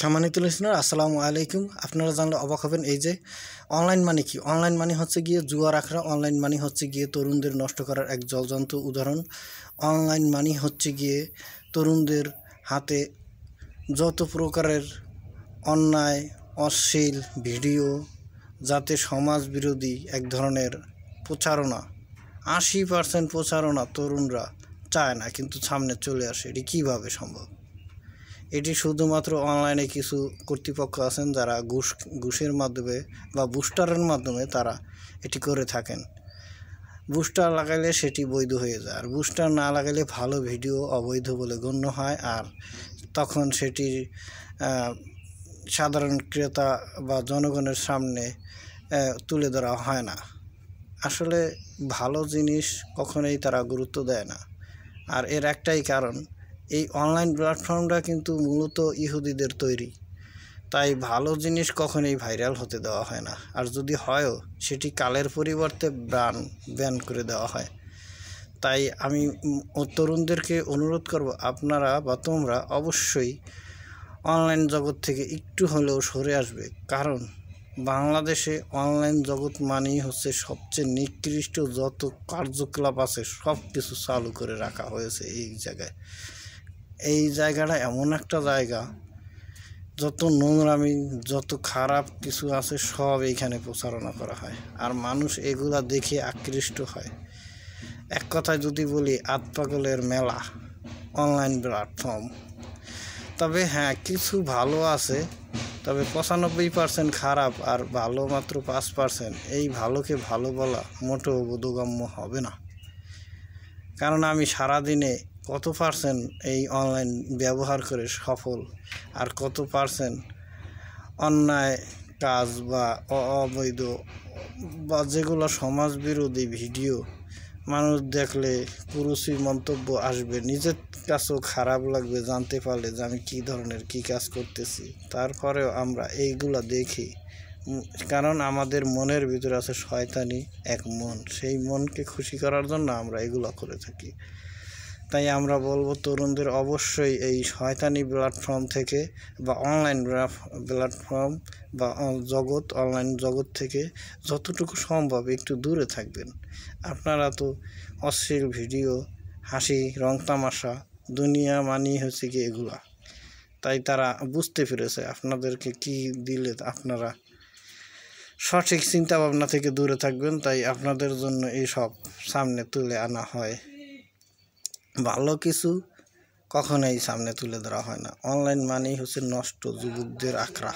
সম্মানিত লিসনার আসসালামু আলাইকুম। আপনারা জানলে অবাক হবেন এই যে অনলাইন মানি কি। অনলাইন মানি হচ্ছে গিয়ে জুয়া রাখা। অনলাইন মানি হচ্ছে গিয়ে তরুণদের নষ্ট করার এক জ্বলজ্বন্ত উদাহরণ। অনলাইন মানি হচ্ছে গিয়ে তরুণদের হাতে যত প্রকারের অন্যায় অশ্লীল ভিডিও, যাতে সমাজ বিরোধী এক ধরনের প্রচারণা, 80% প্রচারণা তরুণরা চায় না, কিন্তু সামনে চলে আসে। এটি কীভাবে সম্ভব? এটি শুধুমাত্র অনলাইনে কিছু কর্তৃপক্ষ আছেন যারা ঘুষের মাধ্যমে বা বুস্টারের মাধ্যমে তারা এটি করে থাকেন। বুস্টার লাগাইলে সেটি বৈধ হয়ে যায়, আর বুস্টার না লাগাইলে ভালো ভিডিও অবৈধ বলে গণ্য হয়, আর তখন সেটি সাধারণ ক্রেতা বা জনগণের সামনে তুলে ধরা হয় না। আসলে ভালো জিনিস কখনোই তারা গুরুত্ব দেয় না। আর এর একটাই কারণ, এই অনলাইন প্ল্যাটফর্মটা কিন্তু মূলত ইহুদিদের তৈরি, তাই ভালো জিনিস কখনোই ভাইরাল হতে দেওয়া হয় না। আর যদি হয়ও, সেটি কালের পরিবর্তে ব্যান করে দেওয়া হয়। তাই আমি তরুণদেরকে অনুরোধ করব, আপনারা বা তোমরা অবশ্যই অনলাইন জগৎ থেকে একটু হলেও সরে আসবে। কারণ বাংলাদেশে অনলাইন জগৎ মানেই হচ্ছে সবচেয়ে নিকৃষ্ট যত কার্যকলাপ আছে সব কিছু চালু করে রাখা হয়েছে এই জায়গায়। এই জায়গাটা এমন একটা জায়গা, যত নোংরামি যত খারাপ কিছু আছে সব এইখানে প্রচারণা করা হয়, আর মানুষ এগুলা দেখে আকৃষ্ট হয়। এক কথায় যদি বলি, আতপাগলের মেলা অনলাইন প্ল্যাটফর্ম। তবে হ্যাঁ, কিছু ভালো আছে, তবে 95% খারাপ, আর ভালো মাত্র 5%। এই ভালোকে ভালো বলা মোটেও বোধগম্য হবে না। কারণ আমি সারাদিনে কত পার্সেন্ট এই অনলাইন ব্যবহার করে সফল, আর কত পার্সেন্ট অন্যায় কাজ বা অবৈধ বা যেগুলো সমাজ বিরোধী ভিডিও মানুষ দেখলে কুরুচি মন্তব্য আসবে, নিজের কাছেও খারাপ লাগবে জানতে পারলে যে আমি কী ধরনের কী কাজ করতেছি। তারপরেও আমরা এইগুলো দেখি, কারণ আমাদের মনের ভিতরে আছে শয়তানি এক মন, সেই মনকে খুশি করার জন্য আমরা এগুলো করে থাকি। তাই আমরা বলবো তরুণদের অবশ্যই এই শয়তানি প্ল্যাটফর্ম থেকে বা অনলাইন প্ল্যাটফর্ম বা অনলাইন জগৎ থেকে যতটুকু সম্ভব একটু দূরে থাকবেন। আপনারা তো অশ্লীল ভিডিও, হাসি রং তামাশা, দুনিয়া মানি হচ্ছে কি এগুলা, তাই তারা বুঝতে পেরেছে আপনাদেরকে কি দিলে আপনারা সঠিক চিন্তা ভাবনা থেকে দূরে থাকবেন। তাই আপনাদের জন্য এইসব সামনে তুলে আনা হয়। ভালো কিছু কখনোই সামনে তুলে ধরা হয় না। অনলাইন মানেই হচ্ছে নষ্ট যুবকদের আখড়া।